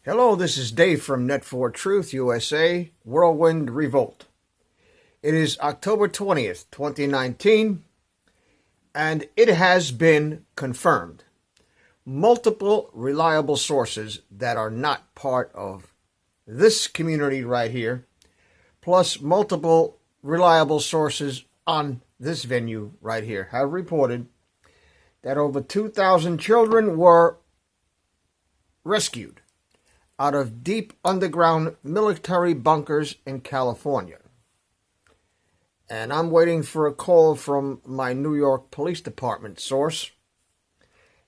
Hello, this is Dave from Net4Truth USA, Whirlwind Revolt. It is October 20th, 2019, and it has been confirmed. Multiple reliable sources that are not part of this community right here, plus multiple reliable sources on this venue right here, have reported that over 2,000 children were rescued out of deep underground military bunkers in California. And I'm waiting for a call from my New York Police Department source,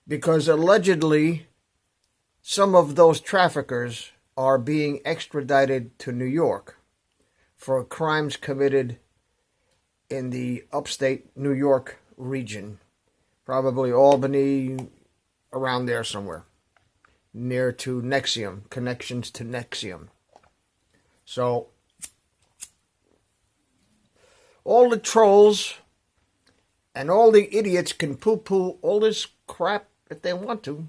because allegedly some of those traffickers are being extradited to New York for crimes committed in the upstate New York region, probably Albany, around there somewhere, near to Nexium, connections to Nexium. So, all the trolls and all the idiots can poo-poo all this crap if they want to,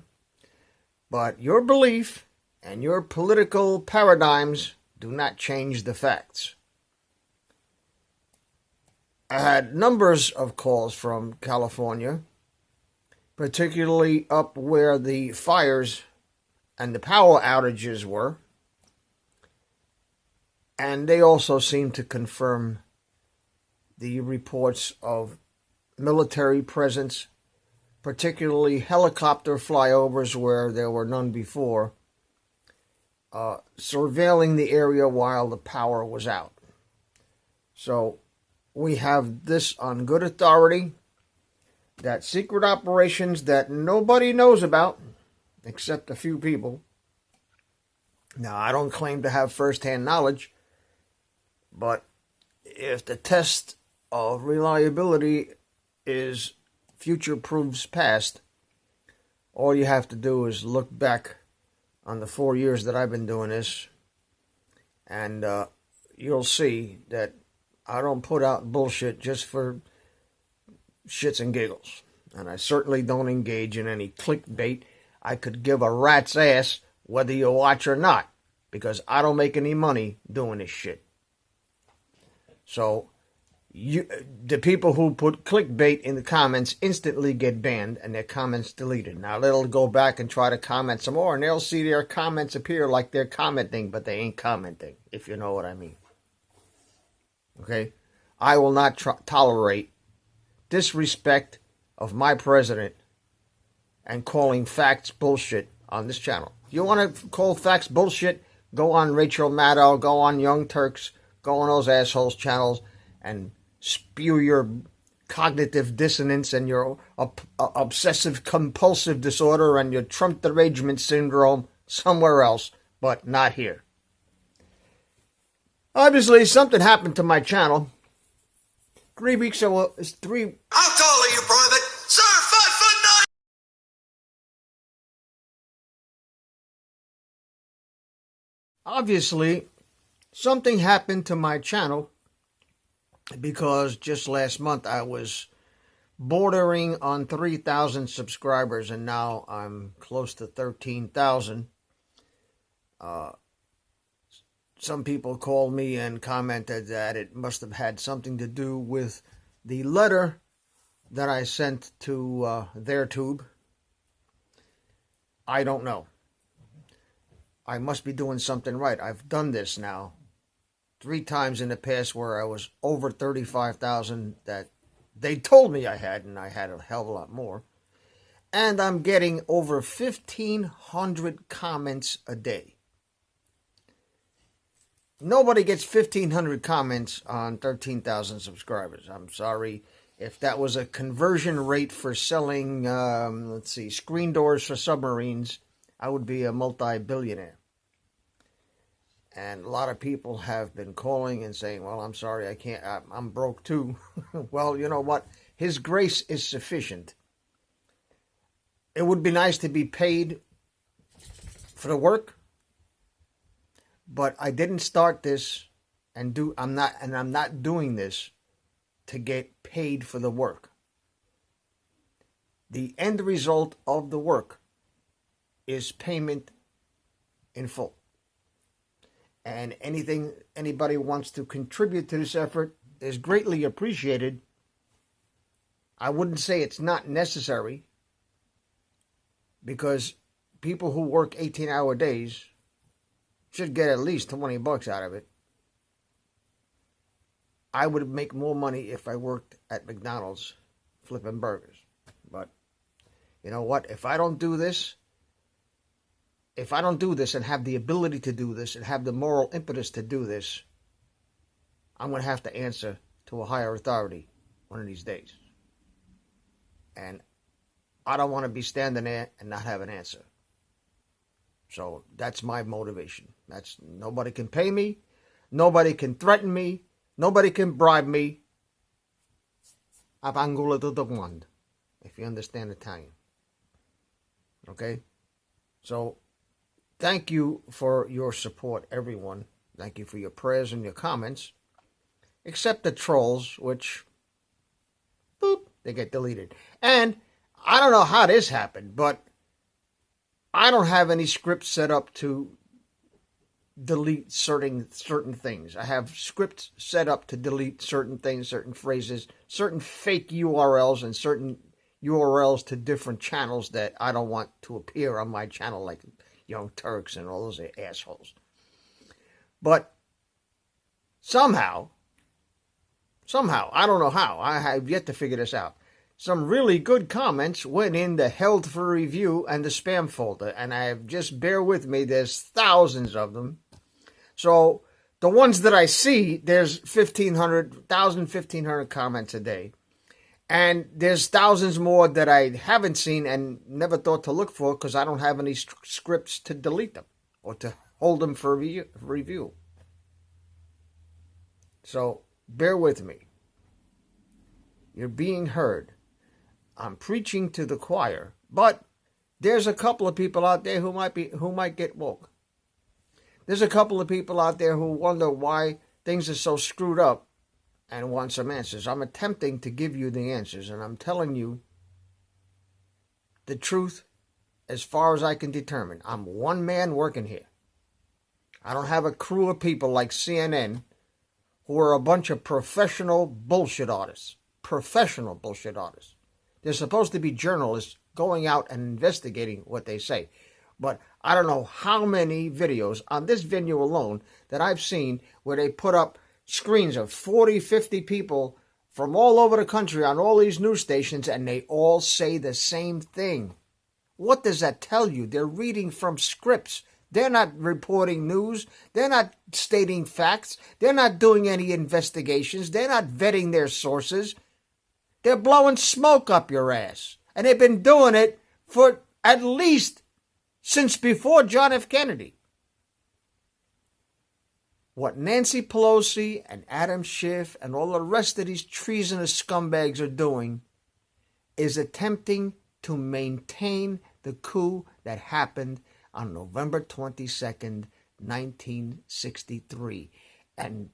but your belief and your political paradigms do not change the facts. I had numbers of calls from California, particularly up where the fires and the power outages were, and they also seem to confirm the reports of military presence, particularly helicopter flyovers where there were none before, surveilling the area while the power was out. So we have this on good authority, that secret operations that nobody knows about, except a few people. Now, I don't claim to have first-hand knowledge, but if the test of reliability is future proves past, all you have to do is look back on the 4 years that I've been doing this, and you'll see that I don't put out bullshit just for shits and giggles. And I certainly don't engage in any clickbait. I could give a rat's ass whether you watch or not, because I don't make any money doing this shit. So, the people who put clickbait in the comments instantly get banned and their comments deleted. Now they'll go back and try to comment some more, and they'll see their comments appear like they're commenting, but they ain't commenting, if you know what I mean. Okay? I will not tolerate disrespect of my president and calling facts bullshit on this channel. You want to call facts bullshit? Go on Rachel Maddow, go on Young Turks, go on those assholes' channels, and spew your cognitive dissonance and your obsessive-compulsive disorder and your Trump derangement syndrome somewhere else, but not here. Obviously, something happened to my channel. 3 weeks ago, How tall are you, Private? Sir, 5'9". Obviously, something happened to my channel, because just last month I was bordering on 3,000 subscribers, and now I'm close to 13,000. Some people called me and commented that it must have had something to do with the letter that I sent to their tube. I don't know. I must be doing something right. I've done this now 3 times in the past where I was over 35,000 that they told me I had, and I had a hell of a lot more. And I'm getting over 1,500 comments a day. Nobody gets 1,500 comments on 13,000 subscribers. I'm sorry. If that was a conversion rate for selling, screen doors for submarines, I would be a multi-billionaire. And a lot of people have been calling and saying, well, I'm sorry, I can't, I'm broke too. Well, you know what? His grace is sufficient. It would be nice to be paid for the work, but I didn't start this I'm not doing this to get paid for the work. The end result of the work is payment in full. And anything anybody wants to contribute to this effort is greatly appreciated. I wouldn't say it's not necessary, because people who work 18-hour days should get at least $20 out of it. I would make more money if I worked at McDonald's flipping burgers. But you know what? If I don't do this and have the ability to do this and have the moral impetus to do this, I'm going to have to answer to a higher authority one of these days. And I don't want to be standing there and not have an answer. So that's my motivation. Nobody can pay me. Nobody can threaten me. Nobody can bribe me. If you understand Italian. Okay? So, thank you for your support, everyone. Thank you for your prayers and your comments. Except the trolls, which, boop, they get deleted. And I don't know how this happened, but I don't have any scripts set up to delete certain things. I have scripts set up to delete certain things, certain phrases, certain fake URLs, and certain URLs to different channels that I don't want to appear on my channel, like Young Turks and all those assholes. But somehow, I don't know how, I have yet to figure this out, some really good comments went in the held for review and the spam folder, and just bear with me, there's thousands of them. So the ones that I see, there's 1,500 comments a day. And there's thousands more that I haven't seen and never thought to look for, because I don't have any scripts to delete them or to hold them for review. So bear with me. You're being heard. I'm preaching to the choir, but there's a couple of people out there who might get woke. There's a couple of people out there who wonder why things are so screwed up and want some answers. I'm attempting to give you the answers, and I'm telling you the truth as far as I can determine. I'm one man working here. I don't have a crew of people like CNN who are a bunch of professional bullshit artists. Professional bullshit artists. They're supposed to be journalists going out and investigating what they say. But I don't know how many videos on this venue alone that I've seen where they put up screens of 40, 50 people from all over the country on all these news stations, and they all say the same thing. What does that tell you? They're reading from scripts. They're not reporting news. They're not stating facts. They're not doing any investigations. They're not vetting their sources. They're blowing smoke up your ass. And they've been doing it for at least since before John F. Kennedy. What Nancy Pelosi and Adam Schiff and all the rest of these treasonous scumbags are doing is attempting to maintain the coup that happened on November 22nd, 1963. And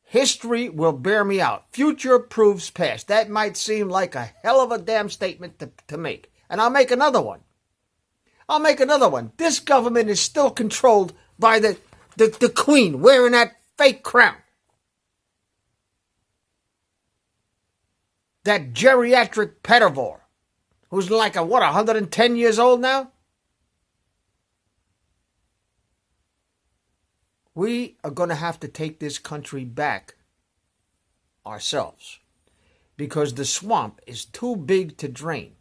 history will bear me out. Future proves past. That might seem like a hell of a damn statement to make. And I'll make another one. This government is still controlled by the queen wearing that fake crown. That geriatric pedophile who's like 110 years old now? We are going to have to take this country back ourselves, because the swamp is too big to drain.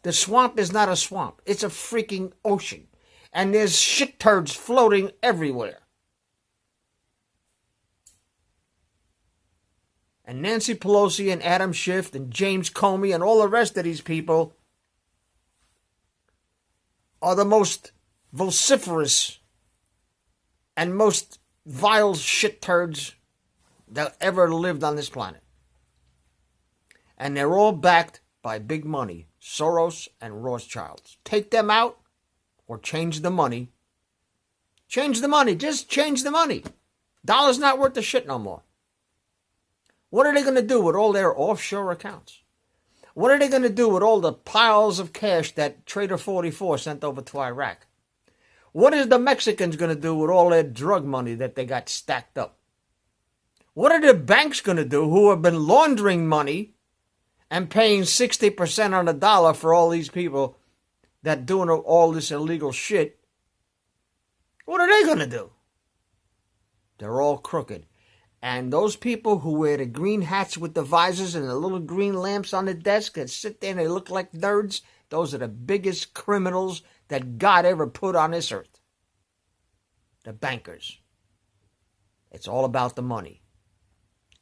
The swamp is not a swamp. It's a freaking ocean. And there's shit turds floating everywhere. And Nancy Pelosi and Adam Schiff and James Comey and all the rest of these people are the most vociferous and most vile shit turds that ever lived on this planet. And they're all backed by big money, Soros and Rothschilds. Take them out or change the money. Change the money. Just change the money. Dollar's not worth the shit no more. What are they going to do with all their offshore accounts? What are they going to do with all the piles of cash that Trader 44 sent over to Iraq? What is the Mexicans going to do with all their drug money that they got stacked up? What are the banks going to do who have been laundering money and paying 60% on the dollar for all these people that doing all this illegal shit? What are they going to do? They're all crooked. And those people who wear the green hats with the visors and the little green lamps on the desk that sit there and they look like nerds, those are the biggest criminals that God ever put on this earth. The bankers. It's all about the money.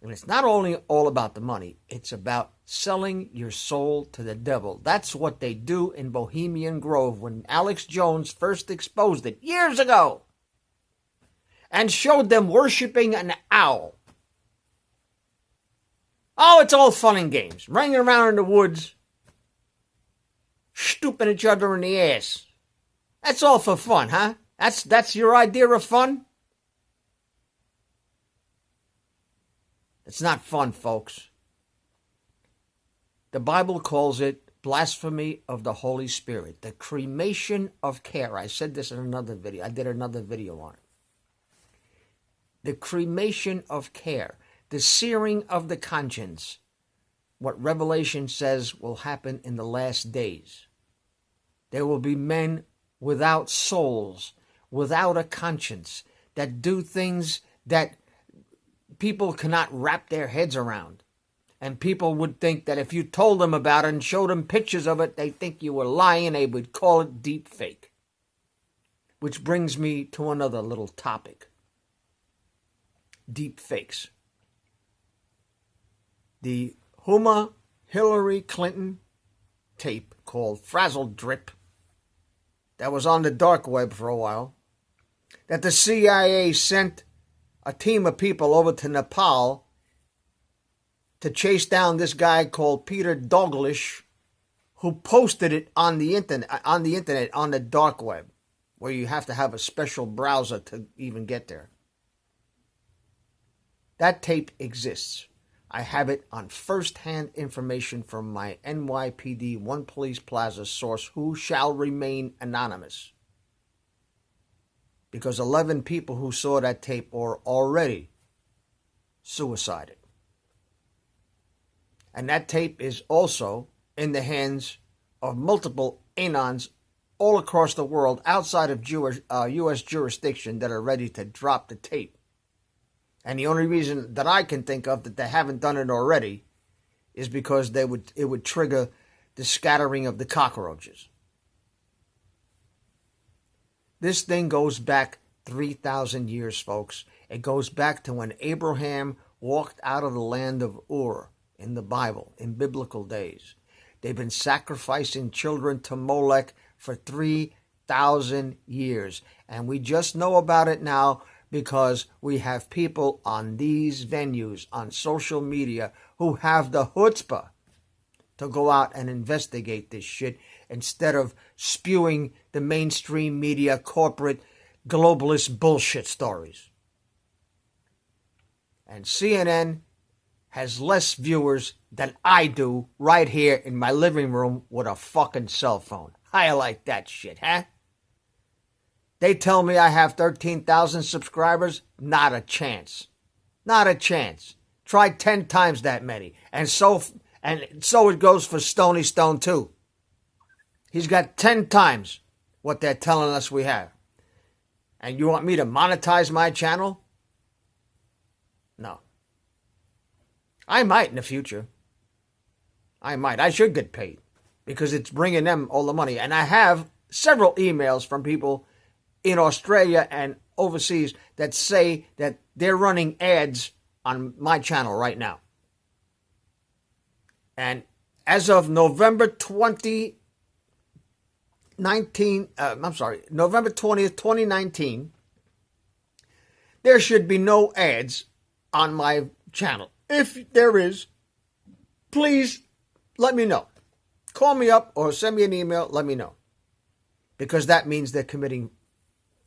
And it's not only all about the money, it's about selling your soul to the devil. That's what they do in Bohemian Grove when Alex Jones first exposed it years ago and showed them worshiping an owl. Oh, it's all fun and games. Running around in the woods, stooping each other in the ass. That's all for fun, huh? That's your idea of fun? It's not fun, folks. The Bible calls it blasphemy of the Holy Spirit, the cremation of care. I said this in another video. I did another video on it. The cremation of care, the searing of the conscience, what Revelation says will happen in the last days. There will be men without souls, without a conscience, that do things that people cannot wrap their heads around. And people would think that if you told them about it and showed them pictures of it, they'd think you were lying. They would call it deep fake. Which brings me to another little topic. Deep fakes. The Hillary Clinton tape called Frazzle Drip that was on the dark web for a while, that the CIA sent a team of people over to Nepal to chase down this guy called Peter Douglas, who posted it on the internet, on the dark web, where you have to have a special browser to even get there. That tape exists. I have it on first-hand information from my NYPD One Police Plaza source, who shall remain anonymous. Because 11 people who saw that tape are already suicided. And that tape is also in the hands of multiple anons all across the world outside of U.S. jurisdiction that are ready to drop the tape. And the only reason that I can think of that they haven't done it already is because it would trigger the scattering of the cockroaches. This thing goes back 3,000 years, folks. It goes back to when Abraham walked out of the land of Ur in the Bible, in biblical days. They've been sacrificing children to Molech for 3,000 years. And we just know about it now because we have people on these venues, on social media, who have the chutzpah to go out and investigate this shit instead of spewing the mainstream media, corporate, globalist bullshit stories. And CNN has less viewers than I do right here in my living room with a fucking cell phone. I like that shit, huh? They tell me I have 13,000 subscribers. Not a chance. Not a chance. Try 10 times that many. And so it goes for Stony Stone too. He's got 10 times what they're telling us we have. And you want me to monetize my channel? No. I might in the future. I might. I should get paid because it's bringing them all the money. And I have several emails from people in Australia and overseas that say that they're running ads on my channel right now. And as of November 20th, 2019, there should be no ads on my channel. If there is, please let me know. Call me up or send me an email, let me know. Because that means they're committing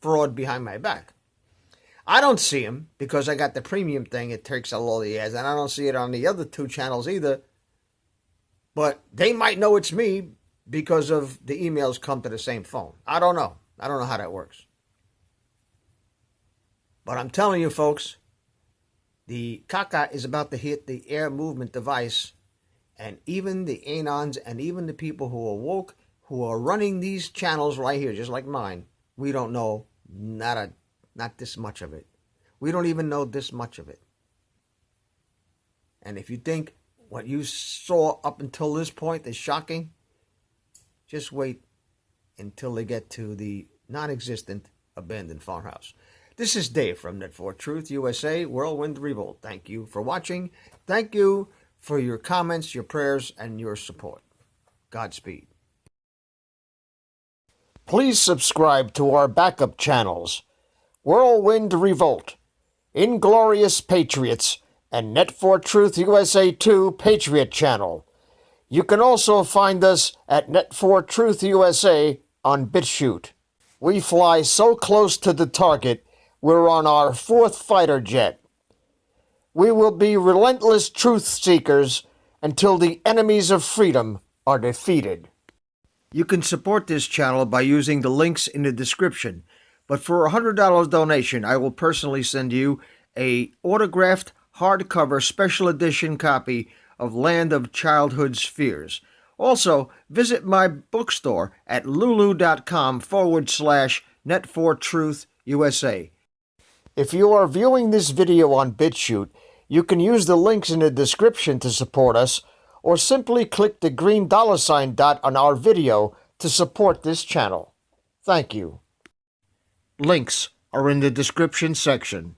fraud behind my back. I don't see them because I got the premium thing. It takes out all the ads, and I don't see it on the other two channels either. But they might know it's me because of the emails come to the same phone. I don't know. I don't know how that works. But I'm telling you, folks, the caca is about to hit the air movement device, and even the anons and even the people who are woke, who are running these channels right here, just like mine, we don't know not this much of it. We don't even know this much of it. And if you think what you saw up until this point is shocking, just wait until they get to the non-existent abandoned farmhouse. This is Dave from Net4 Truth USA, Whirlwind Revolt. Thank you for watching. Thank you for your comments, your prayers, and your support. Godspeed. Please subscribe to our backup channels, Whirlwind Revolt, Inglorious Patriots, and Net4 Truth USA 2 Patriot channel. You can also find us at Net4 Truth USA on BitChute. We fly so close to the target, we're on our 4th fighter jet. We will be relentless truth seekers until the enemies of freedom are defeated. You can support this channel by using the links in the description, but for a $100 donation, I will personally send you a autographed hardcover special edition copy of Land of Childhood's Fears. Also, visit my bookstore at lulu.com/net4truth USA. If you are viewing this video on BitChute, you can use the links in the description to support us, or simply click the green $ dot on our video to support this channel. Thank you. Links are in the description section.